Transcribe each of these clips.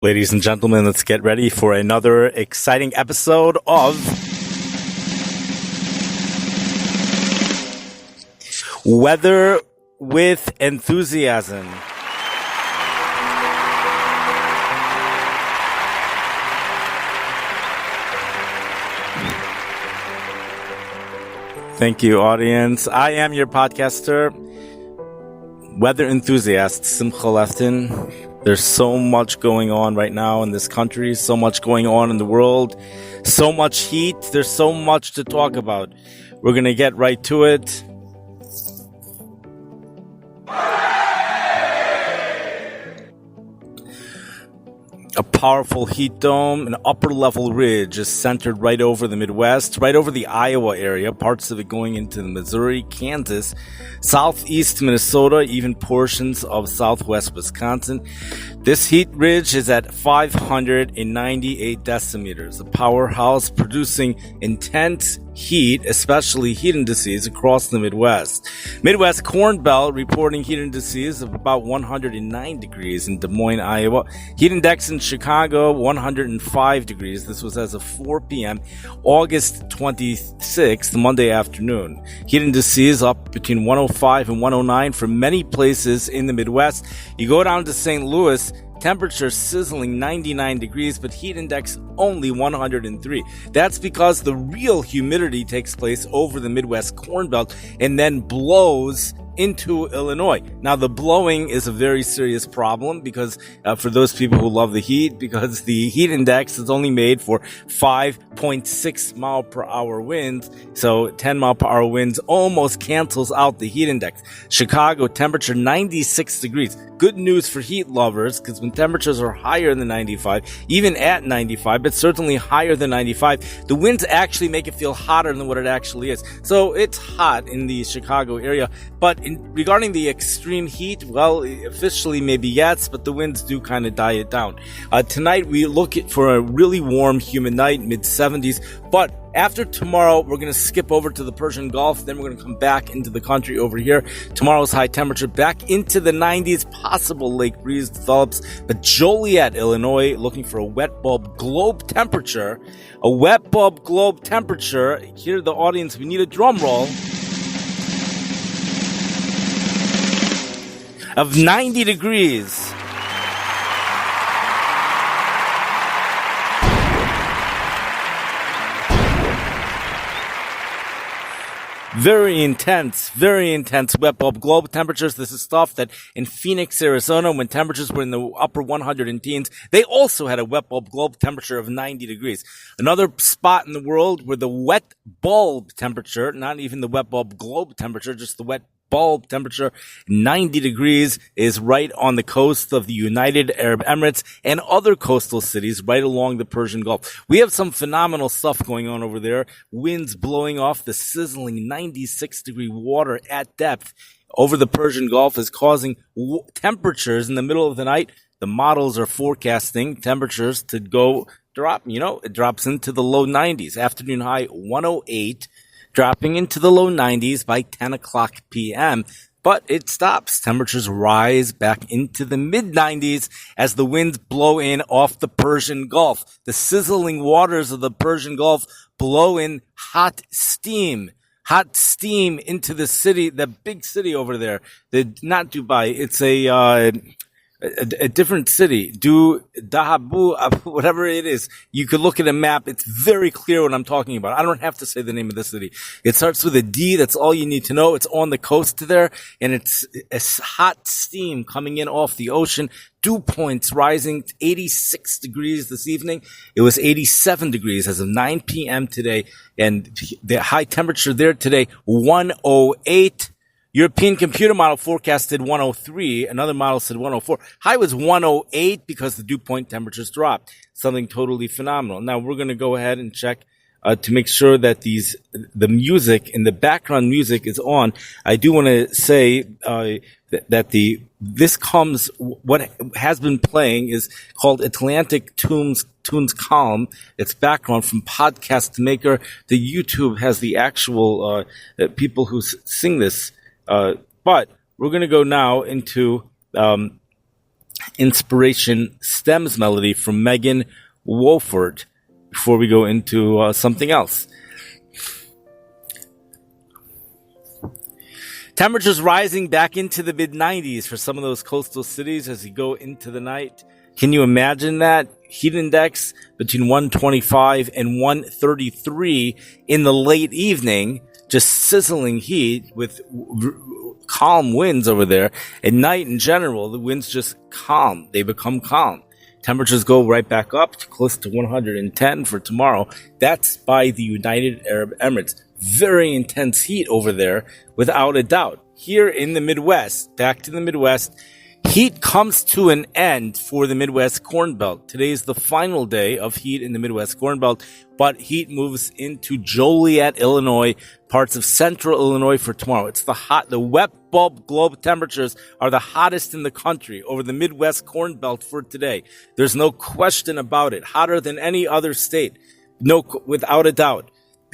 Ladies and gentlemen, let's get ready for another exciting episode of Weather with Enthusiasm. Thank you, audience. I am your podcaster, weather enthusiast, Simcha Lefton. There's so much going on right now in this country, so much going on in the world, so much heat. There's so much to talk about. We're going to get right to it. A powerful heat dome, an upper-level ridge is centered right over the Midwest, right over the Iowa area, parts of it going into the Missouri, Kansas, southeast Minnesota, even portions of southwest Wisconsin. This heat ridge is at 598 decimeters, a powerhouse producing intense heat, especially heat indices across the Midwest. Midwest Corn Belt reporting heat indices of about 109 degrees in Des Moines, Iowa. Heat index in Chicago, 105 degrees. This was as of 4 p.m., August 26th, Monday afternoon. Heat indices up between 105 and 109 for many places in the Midwest. You go down to St. Louis, temperature sizzling 99 degrees, but heat index only 103. That's because the real humidity takes place over the Midwest Corn Belt and then blows into Illinois. Now, the blowing is a very serious problem because for those people who love the heat, because the heat index is only made for 5.6 mile per hour winds. So 10 mile per hour winds almost cancels out the heat index. Chicago temperature 96 degrees. Good news for heat lovers, because when temperatures are higher than 95, even at 95, but certainly higher than 95, the winds actually make it feel hotter than what it actually is. So it's hot in the Chicago area, but regarding the extreme heat, well, officially maybe yes, but the winds do kind of die it down. Tonight we look for a really warm, humid night, mid-70s, but after tomorrow, we're going to skip over to the Persian Gulf. Then we're going to come back into the country over here. Tomorrow's high temperature back into the 90s. Possible lake breeze develops. But Joliet, Illinois, looking for a wet bulb globe temperature. A wet bulb globe temperature. Here, the audience, we need a drum roll. Of 90 degrees. Very intense wet bulb globe temperatures. This is stuff that in Phoenix, Arizona, when temperatures were in the upper 100 and teens, they also had a wet bulb globe temperature of 90 degrees. Another spot in the world where the wet bulb temperature, not even the wet bulb globe temperature, just the wet bulb temperature, 90 degrees, is right on the coast of the United Arab Emirates and other coastal cities right along the Persian Gulf. We have some phenomenal stuff going on over there. Winds blowing off the sizzling 96 degree water at depth over the Persian Gulf is causing temperatures in the middle of the night. The models are forecasting temperatures to drop, it drops into the low 90s. Afternoon high 108. Dropping into the low 90s by 10 o'clock p.m., but it stops. Temperatures rise back into the mid-90s as the winds blow in off the Persian Gulf. The sizzling waters of the Persian Gulf blow in hot steam into the city, the big city over there. Not Dubai, it's a different city, Dahabu, whatever it is. You could look at a map. It's very clear what I'm talking about. I don't have to say the name of the city. It starts with a D. That's all you need to know. It's on the coast there, and it's hot steam coming in off the ocean. Dew points rising to 86 degrees this evening. It was 87 degrees as of 9 p.m. today, and the high temperature there today, 108. European computer model forecasted 103. Another model said 104. High was 108 because the dew point temperatures dropped. Something totally phenomenal. Now we're going to go ahead and check to make sure that the music and the background music is on. I do want to say that what has been playing is called Atlantic Tunes Calm. It's background from Podcast Maker. The YouTube has the actual people who sing this. But we're going to go now into inspiration stems melody from Megan Wolford before we go into something else. Temperatures rising back into the mid-90s for some of those coastal cities as you go into the night. Can you imagine that? Heat index between 125 and 133 in the late evening, just sizzling heat with calm winds over there. At night in general, the winds just calm. They become calm. Temperatures go right back up to close to 110 for tomorrow. That's by the United Arab Emirates. Very intense heat over there, without a doubt. Here in the Midwest, back to the Midwest, heat comes to an end for the Midwest Corn Belt. Today is the final day of heat in the Midwest Corn Belt, but heat moves into Joliet, Illinois, parts of central Illinois for tomorrow. It's the wet bulb globe temperatures are the hottest in the country over the Midwest Corn Belt for today. There's no question about it. Hotter than any other state. No, without a doubt.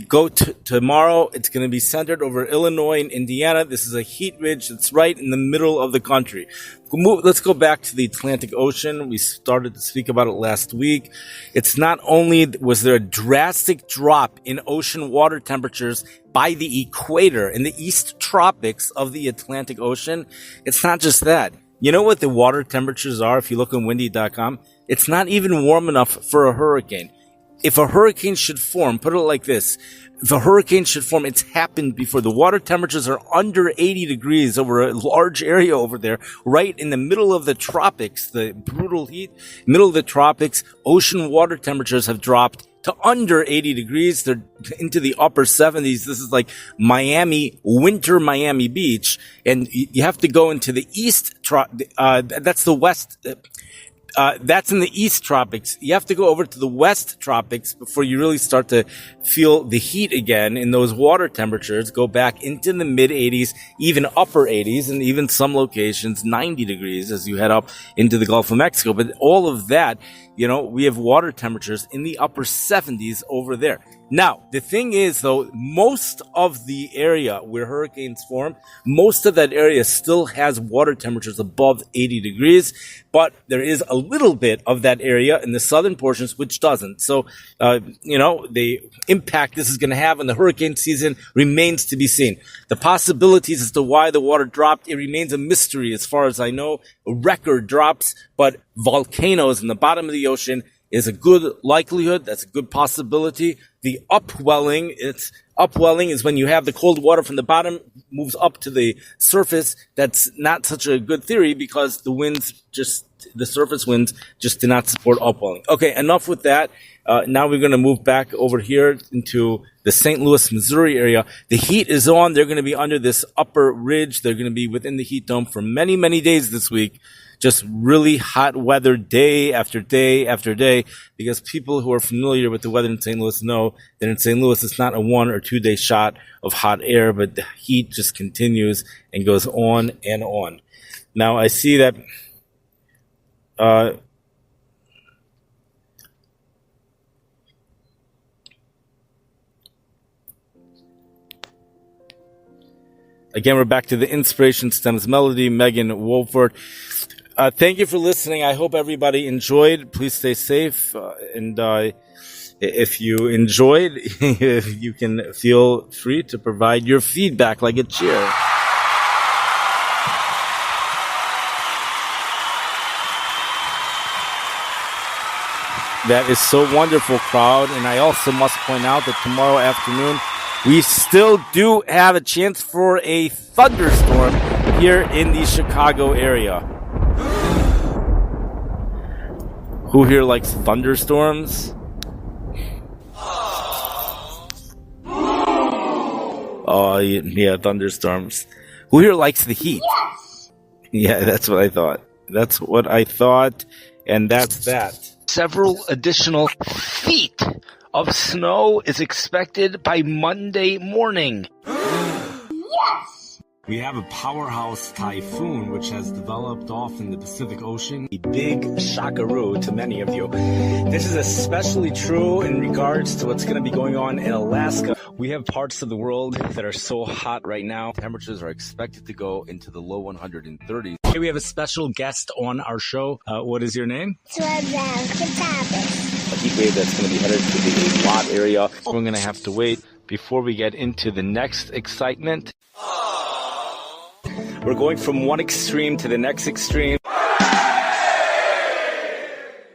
Go to tomorrow, it's going to be centered over Illinois and Indiana. This is a heat ridge that's right in the middle of the country. Let's go back to the Atlantic Ocean. We started to speak about it last week. It's not only was there a drastic drop in ocean water temperatures by the equator in the east tropics of the Atlantic Ocean. It's not just that. You know what the water temperatures are if you look on windy.com? It's not even warm enough for a hurricane. If a hurricane should form, put it like this, if a hurricane should form, it's happened before. The water temperatures are under 80 degrees over a large area over there, right in the middle of the tropics, the brutal heat, middle of the tropics. Ocean water temperatures have dropped to under 80 degrees. They're into the upper 70s. This is like winter Miami Beach. And you have to go into the east, that's the west. That's in the East Tropics. You have to go over to the West Tropics before you really start to feel the heat again in those water temperatures. Go back into the mid 80s, even upper 80s, and even some locations 90 degrees as you head up into the Gulf of Mexico. But all of that, we have water temperatures in the upper 70s over there. Now, the thing is, though, most of the area where hurricanes form, most of that area still has water temperatures above 80 degrees, but there is a little bit of that area in the southern portions which doesn't. So, the impact this is going to have on the hurricane season remains to be seen. The possibilities as to why the water dropped, it remains a mystery as far as I know. Record drops, but volcanoes in the bottom of the ocean is a good likelihood. That's a good possibility. The upwelling is when you have the cold water from the bottom moves up to the surface. That's not such a good theory because the surface winds just do not support upwelling. Okay, enough with that. Now we're going to move back over here into the St. Louis, Missouri area. The heat is on. They're going to be under this upper ridge. They're going to be within the heat dome for many, many days this week. Just really hot weather day after day after day, because people who are familiar with the weather in St. Louis know that in St. Louis it's not a 1 or 2 day shot of hot air, but the heat just continues and goes on and on. Now I see that again, we're back to the Inspiration Stems Melody, Megan Wolford. Thank you for listening. I hope everybody enjoyed. Please stay safe. And if you enjoyed, you can feel free to provide your feedback like a cheer. That is so wonderful, crowd. And I also must point out that tomorrow afternoon, we still do have a chance for a thunderstorm here in the Chicago area. Who here likes thunderstorms? Oh, yeah, thunderstorms. Who here likes the heat? Yes! Yeah, that's what I thought. And that's that. Several additional feet of snow is expected by Monday morning. Yes! We have a powerhouse typhoon which has developed off in the Pacific Ocean. A big shockaroo to many of you. This is especially true in regards to what's going to be going on in Alaska. We have parts of the world that are so hot right now. Temperatures are expected to go into the low 130s. We have a special guest on our show. What is your name? A heat wave that's going to be headed to the Lot area. We're going to have to wait before we get into the next excitement. We're going from one extreme to the next extreme.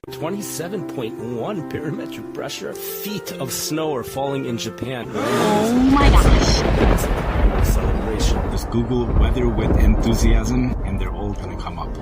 27.1 barometric pressure. Feet of snow are falling in Japan. Oh my gosh. Celebration. Just Google weather with enthusiasm and they're all going to come up.